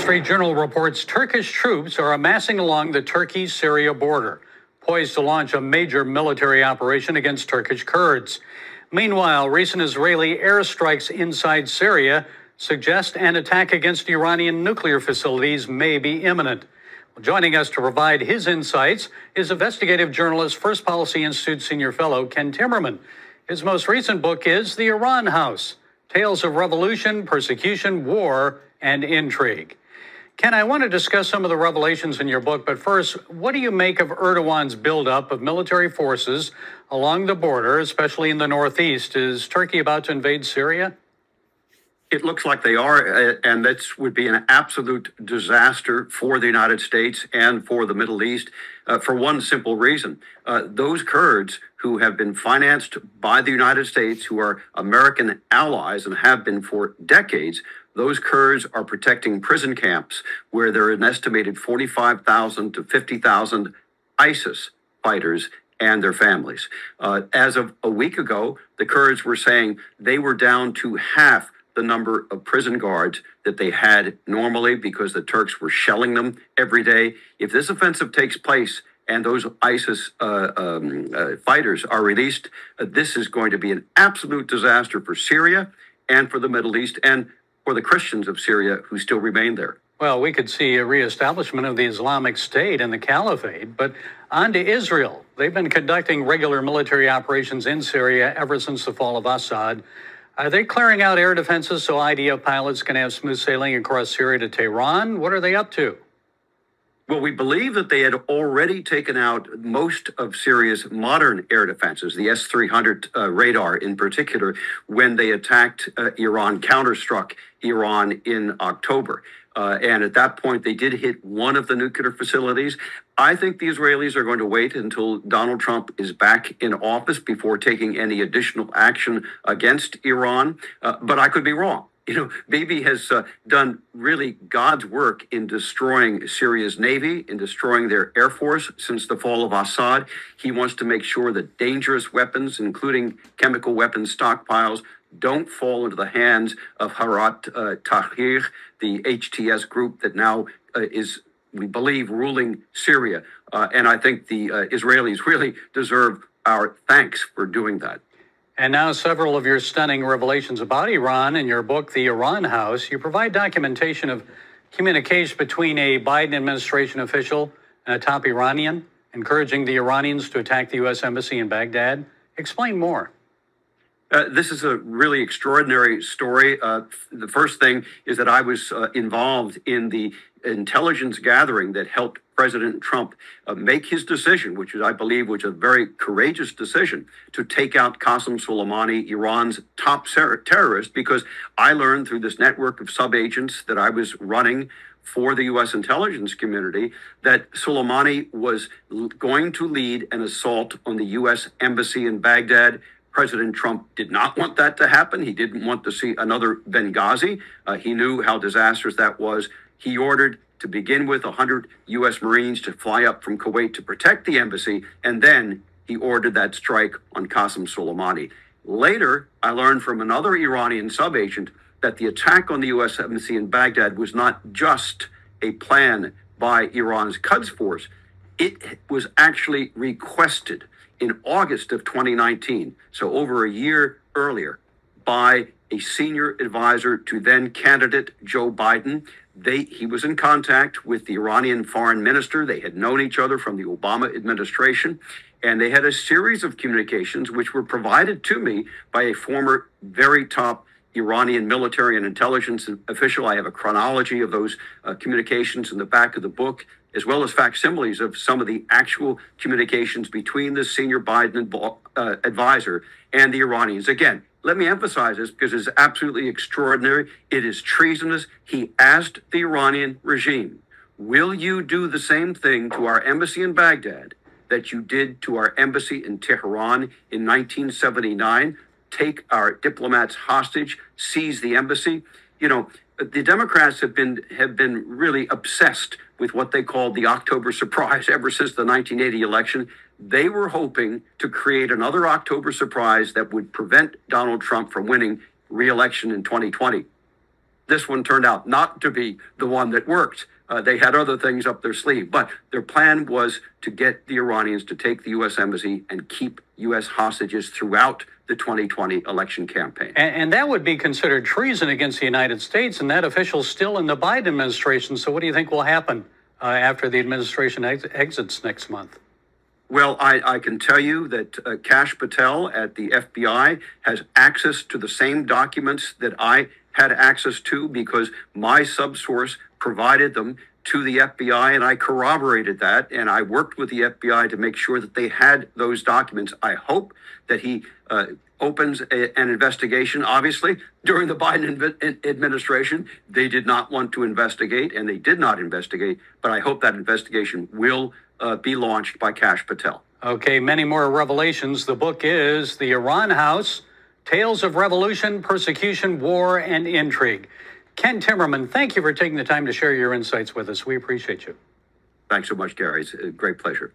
Street Journal reports Turkish troops are amassing along the Turkey-Syria border, poised to launch a major military operation against Turkish Kurds. Meanwhile, recent Israeli airstrikes inside Syria suggest an attack against Iranian nuclear facilities may be imminent. Joining us to provide his insights is investigative journalist, First Policy Institute senior fellow Ken Timmerman. His most recent book is The Iran House: Tales of Revolution, Persecution, War, and Intrigue. Ken, I want to discuss some of the revelations in your book, but first, what do you make of Erdogan's buildup of military forces along the border, especially in the northeast? Is Turkey about to invade Syria? It looks like they are, and that would be an absolute disaster for the United States and for the Middle East, for one simple reason. Those Kurds who have been financed by the United States, who are American allies and have been for decades, those Kurds are protecting prison camps where there are an estimated 45,000 to 50,000 ISIS fighters and their families. As of a week ago, the Kurds were saying they were down to half the number of prison guards that they had normally because the Turks were shelling them every day. If this offensive takes place and those ISIS fighters are released, this is going to be an absolute disaster for Syria and for the Middle East and for the Christians of Syria who still remain there. Well, we could see a reestablishment of the Islamic State and the Caliphate, but on to Israel. They've been conducting regular military operations in Syria ever since the fall of Assad. Are they clearing out air defenses so IDF pilots can have smooth sailing across Syria to Tehran? What are they up to? Well, we believe that they had already taken out most of Syria's modern air defenses, the S-300 radar in particular, when they attacked Iran, counterstruck Iran in October. And at that point, they did hit one of the nuclear facilities. I think the Israelis are going to wait until Donald Trump is back in office before taking any additional action against Iran. But I could be wrong. You know, Bibi has done really God's work in destroying Syria's navy, in destroying their air force since the fall of Assad. He wants to make sure that dangerous weapons, including chemical weapons stockpiles, don't fall into the hands of Harat Tahrir, the HTS group that now is, we believe, ruling Syria. And I think the Israelis really deserve our thanks for doing that. And now several of your stunning revelations about Iran in your book, The Iran House. You provide documentation of communication between a Biden administration official and a top Iranian, encouraging the Iranians to attack the U.S. Embassy in Baghdad. Explain more. This is a really extraordinary story. The first thing is that I was involved in the intelligence gathering that helped President Trump make his decision, which I believe was a very courageous decision, to take out Qasem Soleimani, Iran's top terrorist, because I learned through this network of sub-agents that I was running for the U.S. intelligence community that Soleimani was going to lead an assault on the U.S. embassy in Baghdad. President Trump did not want that to happen. He didn't want to see another Benghazi. He knew how disastrous that was. He ordered, to begin with, 100 U.S. Marines to fly up from Kuwait to protect the embassy, and then he ordered that strike on Qasem Soleimani. Later, I learned from another Iranian sub-agent that the attack on the U.S. embassy in Baghdad was not just a plan by Iran's Quds Force. It was actually requested in August of 2019, so over a year earlier, by a senior advisor to then candidate Joe Biden. He was in contact with the Iranian foreign minister. They had known each other from the Obama administration, and they had a series of communications which were provided to me by a former very top Iranian military and intelligence official. I have a chronology of those communications in the back of the book, as well as facsimiles of some of the actual communications between the senior Biden advisor and the Iranians. Again, let me emphasize this because it's absolutely extraordinary. It is treasonous. He asked the Iranian regime, will you do the same thing to our embassy in Baghdad that you did to our embassy in Tehran in 1979? Take our diplomats hostage, seize the embassy. You know, the Democrats have been really obsessed with what they called the October surprise ever since the 1980 election. They were hoping to create another October surprise that would prevent Donald Trump from winning re-election in 2020. This one turned out not to be the one that worked. They had other things up their sleeve, but their plan was to get the Iranians to take the U.S. embassy and keep U.S. hostages throughout the 2020 election campaign. And that would be considered treason against the United States, and that official's still in the Biden administration. So what do you think will happen after the administration exits next month? Well, I can tell you that Kash Patel at the FBI has access to the same documents that I had access to because my subsource provided them to the FBI, and I corroborated that, and I worked with the FBI to make sure that they had those documents. I hope that he opens an investigation. Obviously, during the Biden administration, they did not want to investigate, and they did not investigate, but I hope that investigation will be launched by Kash Patel. Okay, many more revelations. The book is The Iran House, Tales of Revolution, Persecution, War, and Intrigue. Ken Timmerman, thank you for taking the time to share your insights with us. We appreciate you. Thanks so much, Gary. It's a great pleasure.